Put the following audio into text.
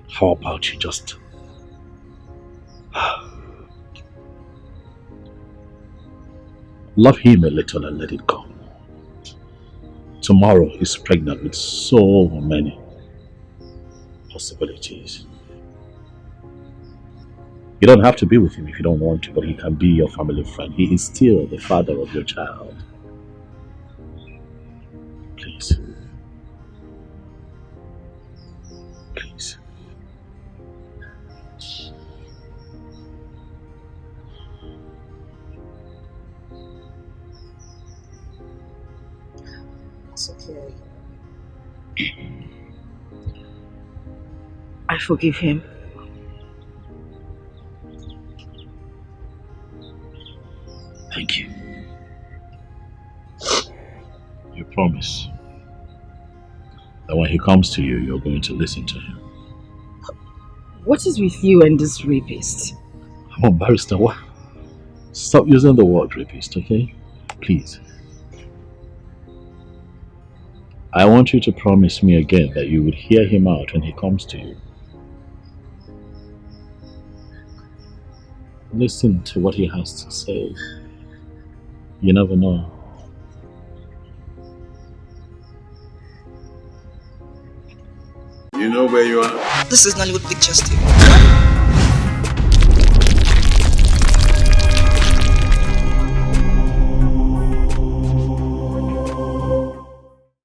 How about you just love him a little and let it go? Tomorrow he's pregnant with so many possibilities. You don't have to be with him if you don't want to, but he can be your family friend. He is still the father of your child. Please. Please. It's okay. I forgive him. Thank you. You promise that when he comes to you, you're going to listen to him. What is with you and this rapist? Come on, barrister, what? Stop using the word rapist, okay? Please. I want you to promise me again that you would hear him out when he comes to you. Listen to what he has to say. You never know. You know where you are? This is Nollywood Pictures TV.